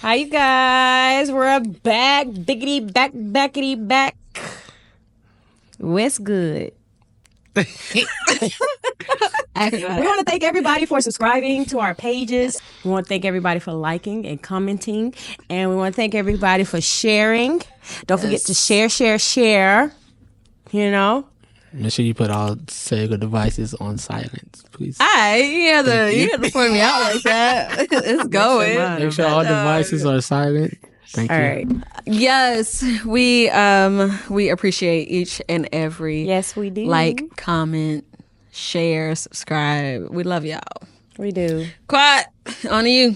Hi, you guys. We're back. Biggity back, backity back. What's good? We want to thank everybody for subscribing to our pages. We want to thank everybody for liking and commenting. And we want to thank everybody for sharing. Don't forget to share. You know? Make sure you put all Sega devices on silence, please. You have to point me out like that. It's going. Make sure all devices are silent. Thank you. All right. Yes, we appreciate each and every Yes, we do. like, comment, share, subscribe. We love y'all. We do. Quiet on to you.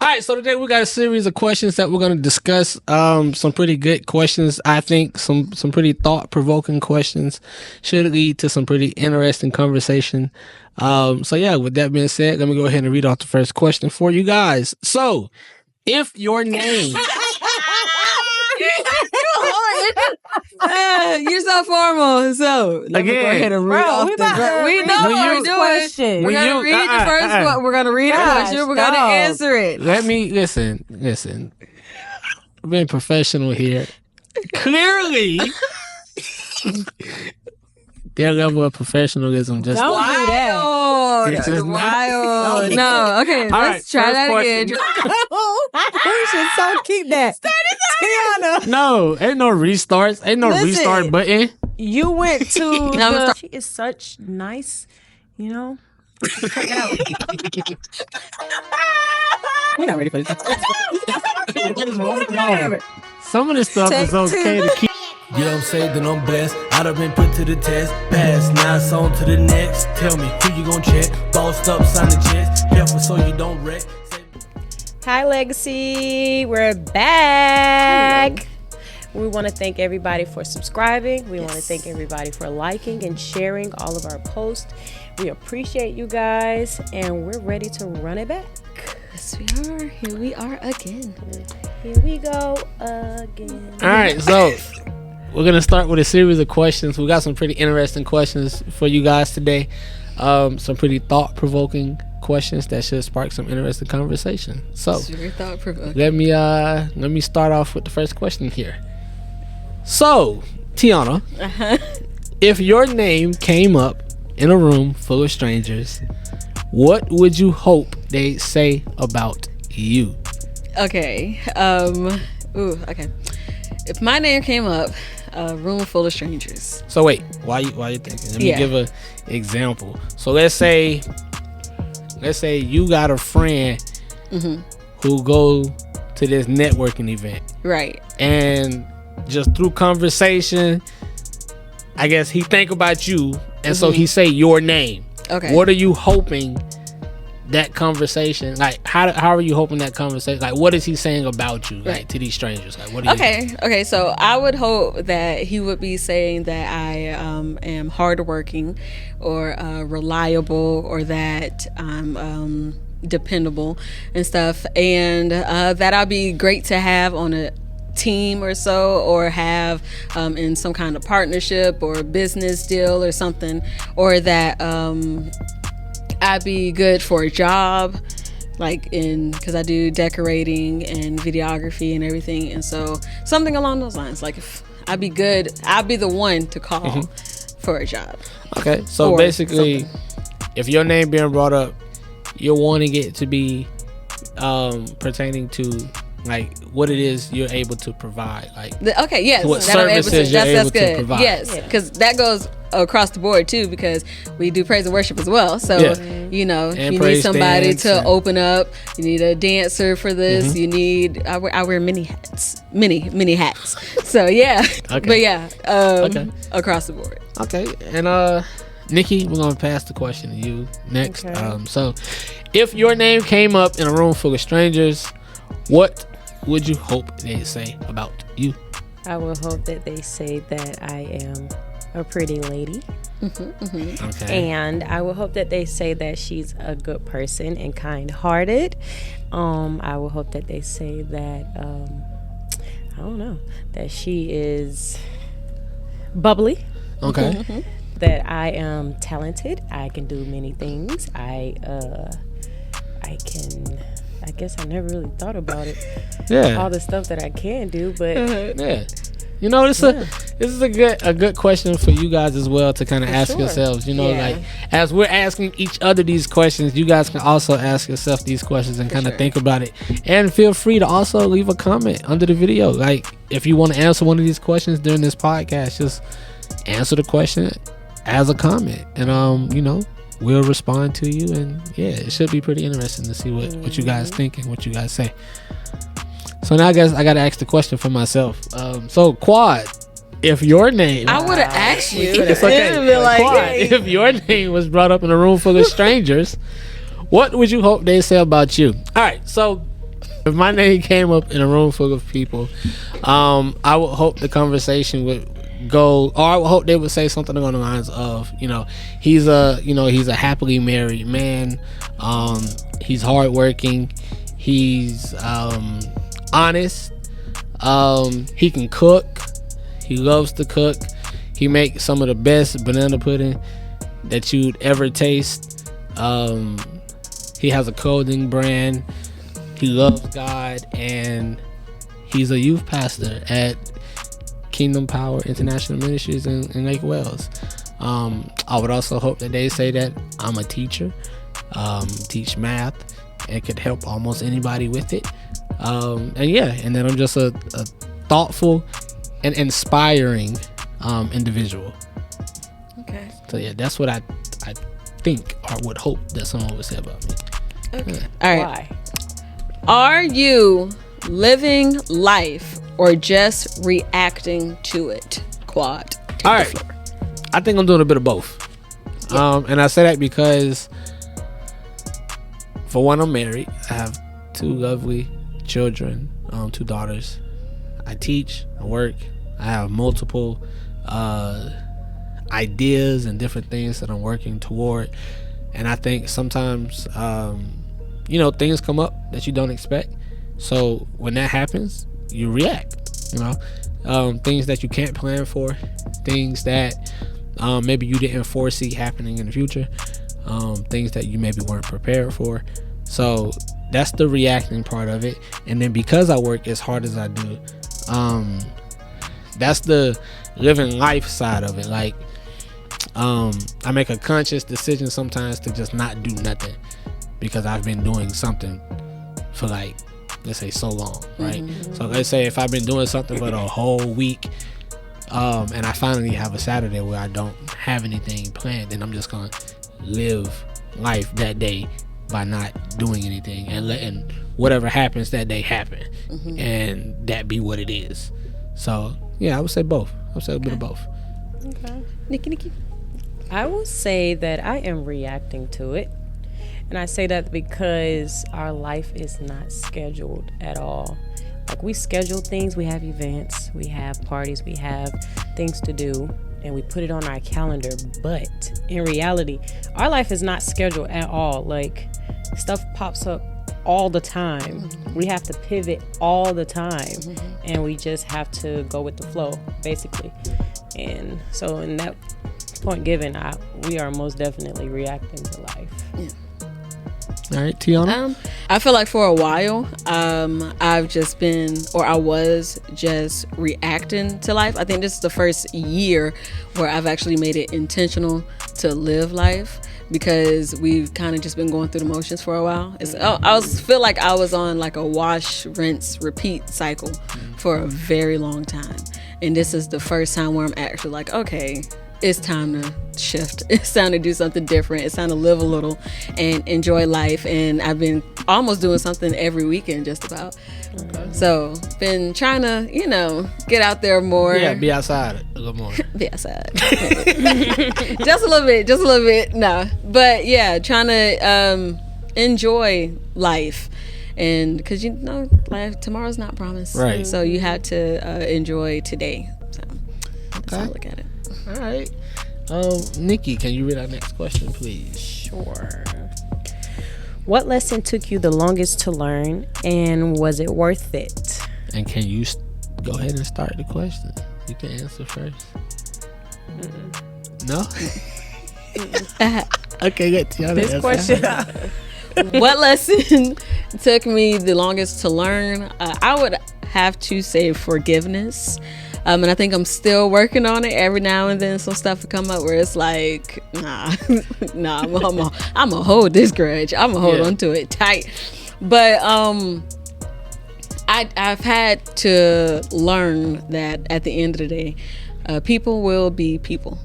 All right, so today we got a series of questions that we're going to discuss. Some pretty good questions, I think. Some pretty thought-provoking questions should lead to some pretty interesting conversation. So yeah, with that being said, let me go ahead and read off the first question for you guys. So, if your name... You're so formal. So let me go ahead and read off the. We know what we're doing. Question. We're gonna read the first one. We're gonna read the question. We're gonna answer it. Let me listen. I'm being professional here. Clearly, their level of professional-ism just Don't do that. It's just Wild. No. Okay. All Let's right, try that first again. We should so keep that. Tiana. No, ain't no restarts. Ain't no Listen. restart button. You went to I'm gonna start. she is such nice, you know. We're not ready for this. Some of this stuff is okay to keep. Yeah, I'm saved and I'm blessed. I done been put to the test. Pass, now it's on to the next. Tell me who you gon' check. Bossed up, sign the checks. Careful so you don't wreck. Hi, Legacy. We're back. We want to thank everybody for subscribing. We want to thank everybody for liking and sharing all of our posts. We appreciate you guys, and we're ready to run it back. Yes, we are. Here we are again. Here we go again. All right, so we're gonna start with a series of questions. We got some pretty interesting questions for you guys today. Some pretty thought-provoking questions that should spark some interesting conversation. So Very thought-provoking. let me start off with the first question here. So, Tiana, if your name came up in a room full of strangers, what would you hope they'd say about you? Okay. Okay. If my name came up, a room full of strangers. So wait, why you thinking? Let me Yeah. give a example. So let's say you got a friend who go to this networking event, Right. and just through conversation, I guess he think about you, and so he say your name. Okay. What are you hoping that conversation, like how are you hoping that conversation, like what is he saying about you, like to these strangers? Like what do you Okay, so I would hope that he would be saying that I am hardworking or reliable, or that I'm dependable and stuff, and that I'll be great to have on a team or so, or have in some kind of partnership or business deal or something, or that I'd be good for a job, like because I do decorating and videography and everything, and so something along those lines. Like if I'd be good, I'd be the one to call for a job. Okay, so Or basically, something. if your name being brought up, you're wanting it to be pertaining to like what it is you're able to provide, like Okay, yes, what that I'm able services to. you're That's able to good. provide. Yes, because that goes across the board too, because we do praise and worship as well. So you know, And you need praise somebody dance to and- open up. You need a dancer for this. You need I wear many hats, many hats. So yeah, Okay. but yeah, Okay. across the board. Okay, and Nikki, we're gonna pass the question to you next. Okay. So, if your name came up in a room full of strangers, what would you hope they'd say about you? I will hope that they say that I am a pretty lady. Okay. And I will hope that they say that she's a good person and kind-hearted. I will hope that they say that, I don't know, that she is bubbly. Okay. That I am talented. I can do many things. I can I guess I never really thought about it. Yeah. All the stuff that I can do, but Yeah. You know, this is a good question for you guys as well to kind of ask sure. yourselves. You know, Yeah. like as we're asking each other these questions, you guys can also ask yourself these questions and kind of sure. think about it. And feel free to also leave a comment under the video. Like if you want to answer one of these questions during this podcast, just answer the question as a comment, and you know, we'll respond to you. And yeah, it should be pretty interesting to see what you guys think and what you guys say. So now I guess I gotta ask the question for myself. So Quad, if your name, I would have asked you. it's okay. It'd be like, Quad, hey. if your name was brought up in a room full of strangers, what would you hope they say about you? All right, so if my name came up in a room full of people, I would hope the conversation would go, or I would hope they would say something along the lines of, you know, he's a happily married man. He's hardworking. He's honest. He can cook. He loves to cook. He makes some of the best banana pudding that you'd ever taste. He has a clothing brand. He loves God, and he's a youth pastor at Kingdom Power International Ministries in Lake Wales. I would also hope that they say that I'm a teacher, teach math, and could help almost anybody with it. And then I'm just a thoughtful and inspiring individual. Okay. So yeah, that's what I think or would hope that someone would say about me. Okay. All right. why? Are you living life or just reacting to it? Quad. Take All the right. floor. I think I'm doing a bit of both. And I say that because, for one, I'm married. I have 2 lovely children, 2 daughters. I teach, I work, I have multiple ideas and different things that I'm working toward. And I think sometimes, you know, things come up that you don't expect. So when that happens, you react, you know, things that you can't plan for, things that maybe you didn't foresee happening in the future, things that you maybe weren't prepared for. So that's the reacting part of it. And then because I work as hard as I do, that's the living life side of it. Like, I make a conscious decision sometimes to just not do nothing because I've been doing something for, like, let's say so long, right? So let's say if I've been doing something for the whole week, and I finally have a Saturday where I don't have anything planned, then I'm just gonna live life that day by not doing anything and letting whatever happens that day happen, and that be what it is. So yeah, I would say both. I would say a bit of both. Okay. Nikki. I will say that I am reacting to it. And I say that because our life is not scheduled at all. Like, we schedule things, we have events, we have parties, we have things to do, and we put it on our calendar. But in reality, our life is not scheduled at all. Like, stuff pops up all the time. We have to pivot all the time, and we just have to go with the flow, basically. And so in that point given, we are most definitely reacting to life. Yeah. All right, Tiana. I feel like for a while, I've just been, or I was just reacting to life. I think this is the first year where I've actually made it intentional to live life, because we've kind of just been going through the motions for a while. Feel like I was on like a wash, rinse, repeat cycle for a very long time. And this is the first time where I'm actually like, okay, it's time to shift. It's time to do something different. It's time to live a little and enjoy life. And I've been almost doing something every weekend, just about. Okay. So been trying to, get out there more. Yeah, be outside a little more. Be outside. just a little bit. No, but yeah, trying to enjoy life. And because life, tomorrow's not promised, right? So you have to enjoy today. So that's how I look at it. All right, Nikki, can you read our next question, please? Sure. What lesson took you the longest to learn, and was it worth it? And can you go ahead and start the question? You can answer first. No. Okay, good. Tiana, This question. What lesson took me the longest to learn? I would have to say forgiveness. And I think I'm still working on it. Every now and then some stuff will come up where it's like, nah, I'm gonna hold this grudge. I'm gonna hold on to it tight. But I've had to learn that at the end of the day, people will be people.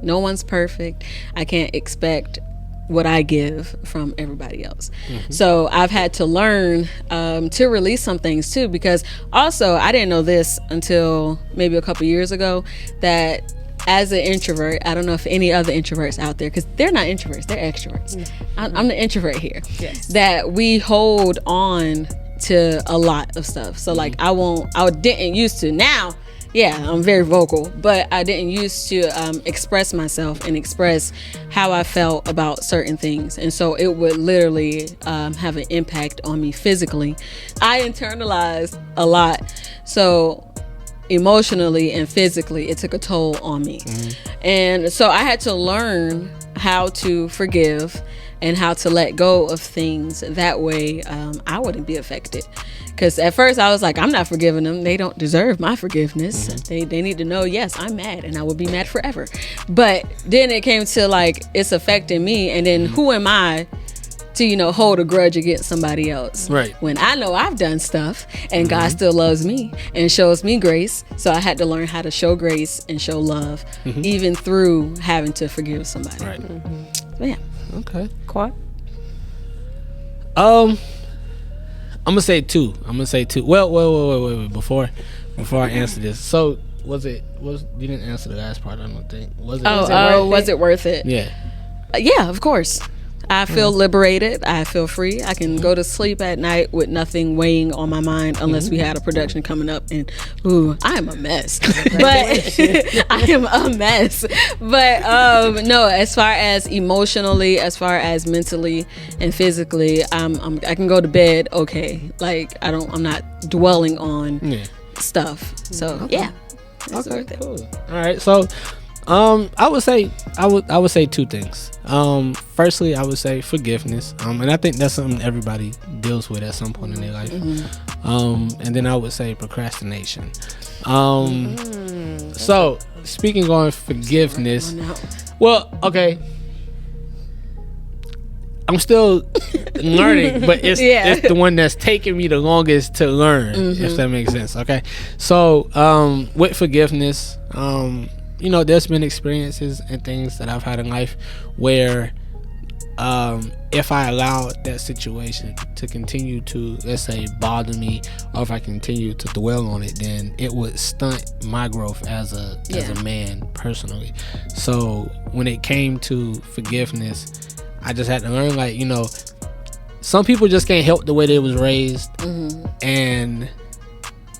No one's perfect. I can't expect what I give from everybody else. So I've had to learn to release some things too, because also I didn't know this until maybe a couple years ago, that as an introvert, I don't know if any other introverts out there, because they're not introverts, they're extroverts. I'm the introvert here. Yes. That we hold on to a lot of stuff. So like I didn't used to. Now, yeah, I'm very vocal, but I didn't used to express myself and express how I felt about certain things. And so it would literally have an impact on me physically. I internalized a lot. So emotionally and physically, it took a toll on me. And so I had to learn how to forgive and how to let go of things. That way I wouldn't be affected. Because at first I was like, I'm not forgiving them. They don't deserve my forgiveness. They need to know, yes, I'm mad and I will be mad forever. But then it came to like, it's affecting me. And then who am I to, hold a grudge against somebody else? Right. When I know I've done stuff and God still loves me and shows me grace. So I had to learn how to show grace and show love, even through having to forgive somebody. Right. So, yeah. Okay. Quad? I'm gonna say two. Well, wait. Before I answer this, so you didn't answer the last part? I don't think. Was it worth it? Yeah. Yeah, of course. I feel liberated. I feel free. I can go to sleep at night with nothing weighing on my mind, unless we had a production coming up and I am a mess. But I am a mess. But no, as far as emotionally, as far as mentally and physically, I can go to bed okay. Like I'm not dwelling on stuff. So yeah. It's worth it. Cool. All right. So I would say two things. Firstly, I would say forgiveness. And I think that's something everybody deals with at some point in their life. And then I would say procrastination. So speaking on forgiveness, well, okay. I'm still learning, but it's the one that's taking me the longest to learn, if that makes sense. Okay. So with forgiveness, there's been experiences and things that I've had in life where if I allowed that situation to continue to, let's say, bother me, or if I continue to dwell on it, then it would stunt my growth as a man personally. So when it came to forgiveness, I just had to learn, like, some people just can't help the way they was raised, and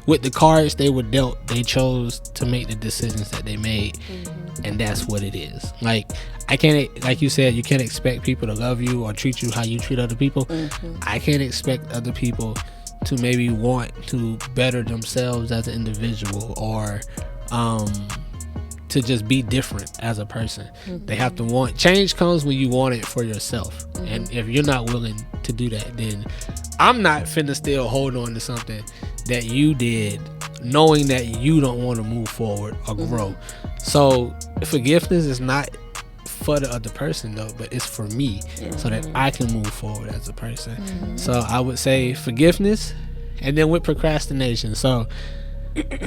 with the cards they were dealt, they chose to make the decisions that they made, and that's what it is. Like, I can't, like you said, you can't expect people to love you or treat you how you treat other people. I can't expect other people to maybe want to better themselves as an individual, or to just be different as a person. They have to want change. Comes when you want it for yourself, and if you're not willing to do that, then I'm not finna still hold on to something that you did, knowing that you don't want to move forward or grow. So forgiveness is not for the other person though, but it's for me, so that I can move forward as a person. So I would say forgiveness, and then with procrastination. So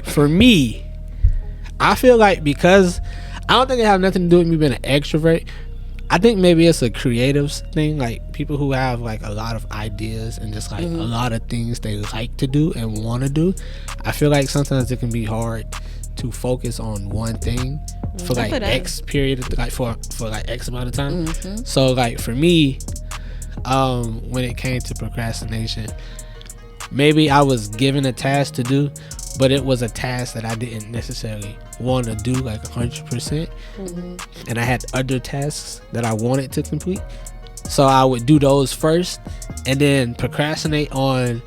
for me, I feel like, because I don't think it have nothing to do with me being an extrovert, I think maybe it's a creatives thing, like people who have like a lot of ideas and just like a lot of things they like to do and want to do. I feel like sometimes it can be hard to focus on one thing for like X period, like for like X amount of time. So like for me, when it came to procrastination, maybe I was given a task to do, but it was a task that I didn't necessarily want to do like 100%. And I had other tasks that I wanted to complete. So I would do those first and then procrastinate on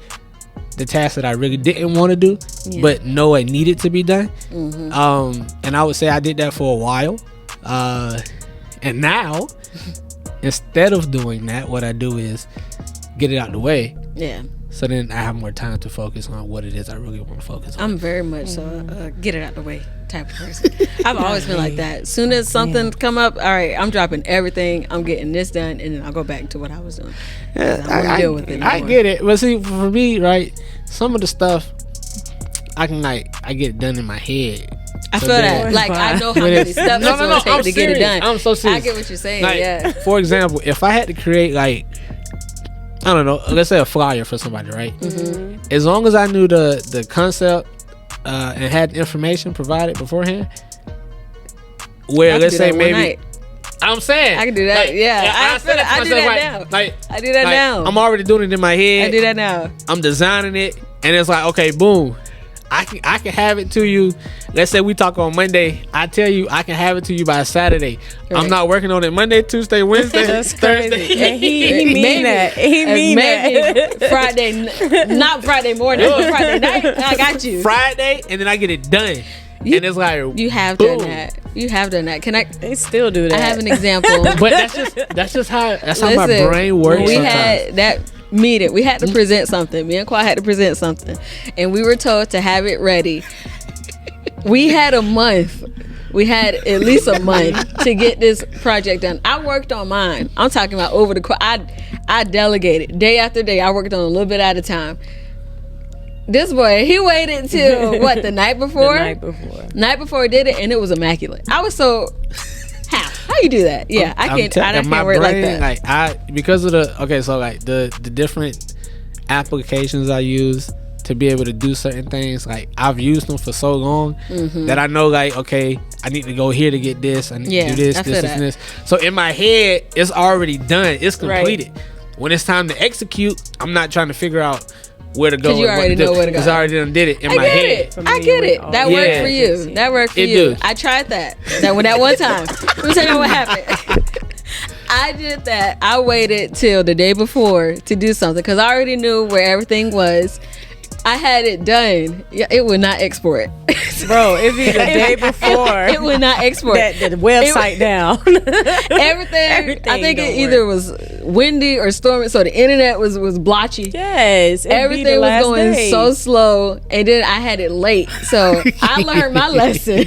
the task that I really didn't want to do, but know it needed to be done. And I would say I did that for a while. And now, instead of doing that, what I do is get it out the way. Yeah. So then I have more time to focus on what it is I really want to focus on. I'm very much so get it out the way type of person. I've always been like that. As soon as something come up, all right, I'm dropping everything. I'm getting this done, and then I'll go back to what I was doing. I don't want to deal with it I anymore. get it, but see, for me, right, some of the stuff I get it done in my head. I So feel then- that. Like, I know how But many it's- steps it's going to take I'm to get it serious. done. I'm so serious. I get what you're saying, Like, yeah. For example, if I had to create, like, I don't know, let's say a flyer for somebody, right? Mm-hmm. As long as I knew the concept and had information provided beforehand, where I let's could do say that one maybe night. I'm saying I can do that, yeah. I said feel that to I do myself, that like- now. Like, I do that like, now. I'm already doing it in my head. I do that now. I'm designing it, and it's like, okay, boom. I can have it to you. Let's say we talk on Monday. I tell you I can have it to you by Saturday. I'm Right. not working on it Monday, Tuesday, Wednesday, That's Thursday. crazy. And he mean Maybe. that. He mean Maybe that. Friday, not Friday morning, but Friday night. I got you. Friday, and then I get it done. And it's like You have boom. done that. You have done that. Can I? They still do that. I have an example. But that's just how my Listen, brain works. when we sometimes. had that meeting, we had to present something. Me and Kwa had to present something, and we were told to have it ready. We had a month. We had at least a month to get this project done. I worked on mine. I'm talking about over the. I delegated day after day. I worked on a little bit at a time. This boy, he waited till what, the night before? The night before. Night before he did it, and it was immaculate. I was so how you do that? Yeah, I can't work like that. Like because of the different applications I use to be able to do certain things. Like I've used them for so long that I know, like, okay, I need to go here to get this. I need Yeah, to do this, I this, feel this, and that. this. So in my head, it's already done. It's Right. completed. When it's time to execute, I'm not trying to figure out where to go. 'Cause you and what already to do, know where to go. Because I already done did it in I my get head. it. I get it. That Yeah. worked for you. That worked for It you. do. I tried that. That one time. Let me tell you what happened. I did that. I waited till the day before to do something because I already knew where everything was. I had it done. Yeah, it would not export. Bro, it'd be the day before. It would not export. the website down. Everything. I think don't it either was windy or stormy, so the internet was blotchy. Yes. it'd be the Everything was last going day. so slow, and then I had it late. So I learned my lesson.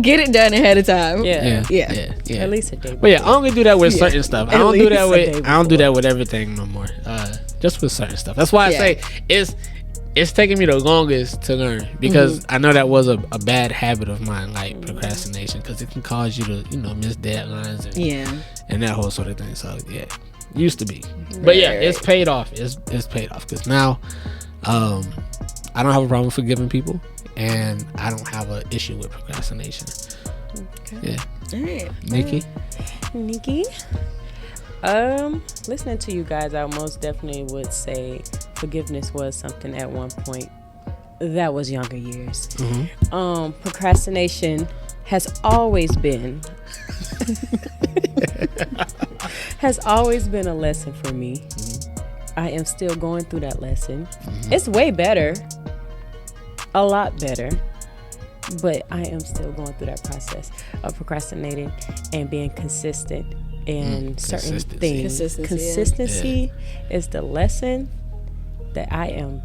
Get it done ahead of time. Yeah. Yeah. At least a day before. But yeah, I only do that with certain stuff. I At don't do that least a with day I don't do that with everything no more. Just with certain stuff. That's why I Yeah. say it's taking me the longest to learn because I know that was a bad habit of mine, like procrastination, because it can cause you to miss deadlines and, Yeah. and that whole sort of thing. So yeah, used to be, but yeah, Right. it's paid off. It's paid off because now I don't have a problem forgiving people, and I don't have an issue with procrastination. Okay. Yeah, All right. Nikki. Nikki? Listening to you guys, I most definitely would say forgiveness was something at one point that was younger years. Procrastination has always been a lesson for me. I am still going through that lesson. It's way better, a lot better, but I am still going through that process of procrastinating and being consistent in certain Consistency. things. Consistency is the lesson that I am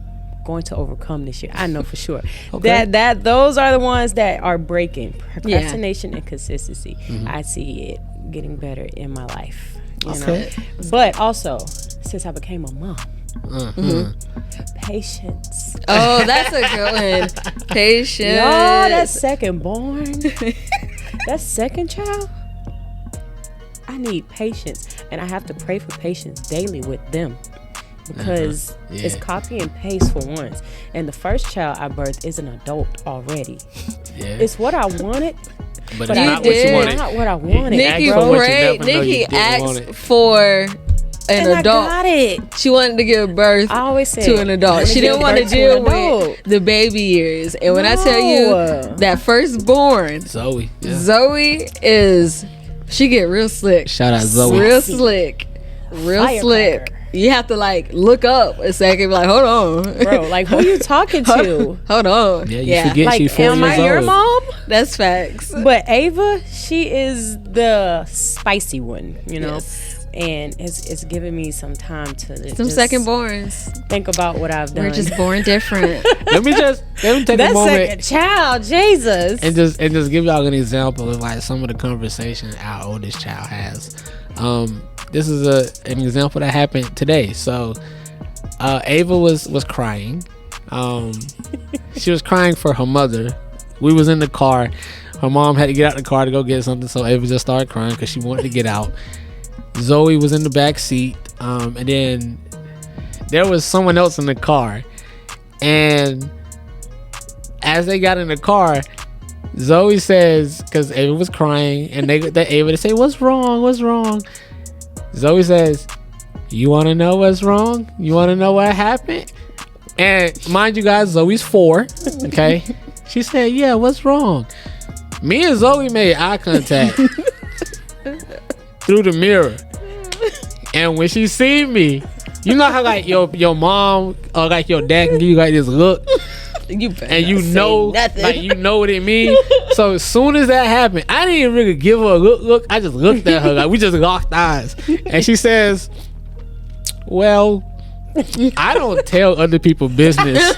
going to overcome this year. I know for sure. Okay. That those are the ones that are breaking. Procrastination and consistency. I see it getting better in my life. You know? But also, since I became a mom, patience. Oh, that's a good one. Patience. Y'all, that second born, that second child, I need patience, and I have to pray for patience daily with them because it's copy and paste for once. And the first child I birthed is an adult already. Yeah, It's what I wanted, but but it's You not what you did. wanted. not what I wanted. Nikki for what you prayed. never know you Nikki didn't want asked it. for an and adult. I got it. She wanted to give birth I always said to an I adult. wanna She give didn't want to birth to deal an with adult. the baby years. And when I tell you No. that firstborn, Zoe. Yeah. Zoe she get real slick. Shout out Zoe. Real slick. Real Firecracker. slick. you have to like look up a second, be like, hold on, Bro, like who you talking to? hold on. Yeah, you forget Like, she's 4 am I years your old. mom? That's facts. But Ava, she is the spicy one, you know. Yes. And it's giving me some time to Some just second borns. think about what I've done. We're just born different. Let me take a that moment second child, Jesus. and just give y'all an example of like some of the conversation our oldest child has. This is an example that happened today. So Ava was crying. She was crying for her mother. We was in the car. Her mom had to get out the car to go get something, so Ava just started crying because she wanted to get out. Zoe was in the back seat, and then there was someone else in the car. And as they got in the car, Zoe says, because Ava was crying, and they Ava to say, "What's wrong? What's wrong?" Zoe says, "You want to know what's wrong? You want to know what happened?" And mind you guys, Zoe's 4. Okay, she said, "Yeah, what's wrong?" Me and Zoe made eye contact through the mirror. And when she seen me, you know how like your mom or like your dad can give you like this look, You better and you not say know, nothing. like you know what it means. So as soon as that happened, I didn't even really give her a look. I just looked at her like we just locked eyes, and she says, "Well, I don't tell other people business."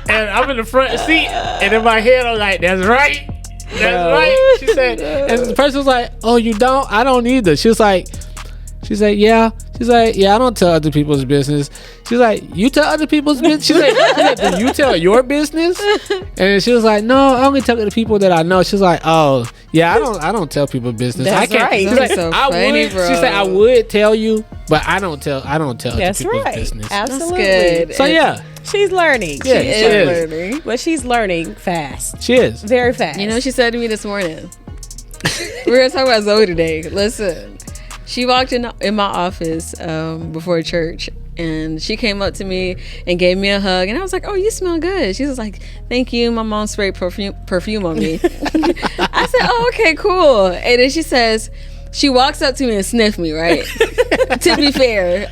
And I'm in the front seat, and in my head I'm like, "That's right, that's right." She said, and the person was like, "Oh, you don't? I don't either." She said, "Yeah." She's like, "Yeah, I don't tell other people's business." She's like, "You tell other people's business?" She's like, "Do you tell your business?" And she was like, "No, I only tell the people that I know." She's like, "Oh, yeah, I don't tell people business. That's I can't." right. She's That's like, so I funny, would. bro. She said, "I would tell you, but I don't tell other That's people's right. business." Absolutely. good. So yeah, She's learning. Yeah, She she is. is. learning. But she's learning fast. she is. Very fast. You know what she said to me this morning? We were talking about Zoe today. Listen, she walked in my office before church, and she came up to me and gave me a hug, and I was like, "Oh, you smell good." She was like, "Thank you. My mom sprayed perfume on me." I said, "Oh, okay, cool." And then she walks up to me and sniffed me, right? To be fair,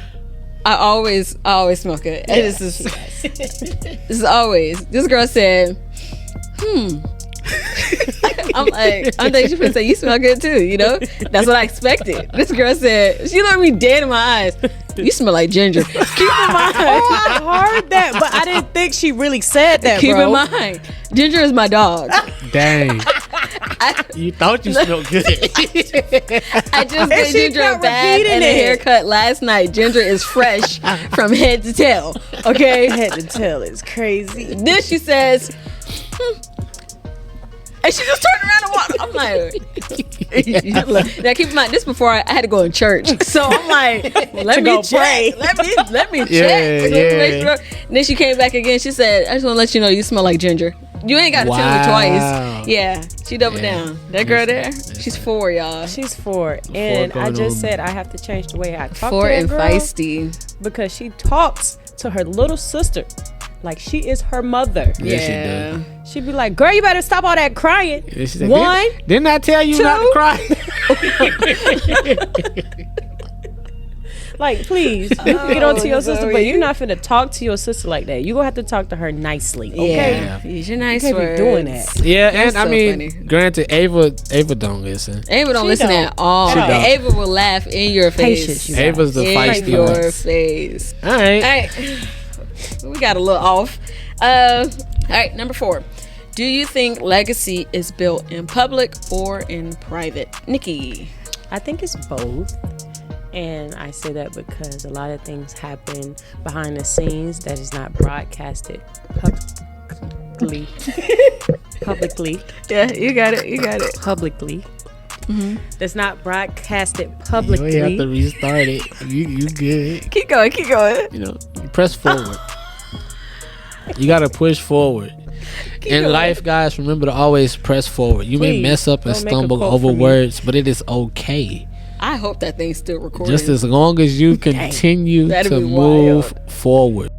I always smell good. And this is always. This girl said, I'm thinking she finna say, "You smell good too," you know? That's what I expected. This girl said, she looked me dead in my eyes. "You smell like ginger." Keep in mind. Oh, I heard that, but I didn't think she really said that, Keep bro. in mind. Ginger is my dog. Dang. You thought you smelled good. I just gave she Ginger a kept bath repeating and a it. haircut last night. Ginger is fresh from head to tail. Okay? Head to tail is crazy. Then she says, and she just turned around and walked. I'm like, now keep in mind, this before I had to go to church. So I'm like, let To me go check. pray. Let me check. Yeah, So to make sure. And then she came back again. She said, "I just want to let you know you smell like ginger. You ain't got to tell me Wow. twice." Yeah, she doubled Yeah. down. That girl there, she's 4, y'all. She's 4, and I going just on. said I have to change the way I talk 4 to that and girl feisty. because she talks to her little sister like she is her mother. Yeah, she did. She'd be like, "Girl, you better stop all that crying." And she said, One, didn't I tell you not to two. cry? like, please, you can get on to your sister, but Zoe. you're not finna talk to your sister like that. You gonna have to talk to her nicely, okay? Yeah, use your nice You can't words. be doing that. Yeah, and That's I so mean, funny. granted, Ava don't listen. Ava don't She listen don't. at all. She don't. Ava will laugh in your face. Patience, you Ava's the in feisty your one. face. All right. All right, we got a little off. All right, number 4. Do you think legacy is built in public or in private? Nikki. I think it's both. And I say that because a lot of things happen behind the scenes that is not broadcasted publicly. Yeah, you got it. Publicly. That's not broadcasted You publicly. ain't have to restart it. You good. Keep going. You know, you press forward. You gotta push forward. In going. life, guys, remember to always press forward. You may Please, mess up and don't make a stumble quote over for me. words, but it is okay. I hope that thing's still recording. Just as long as you continue That'd to be move wild. forward.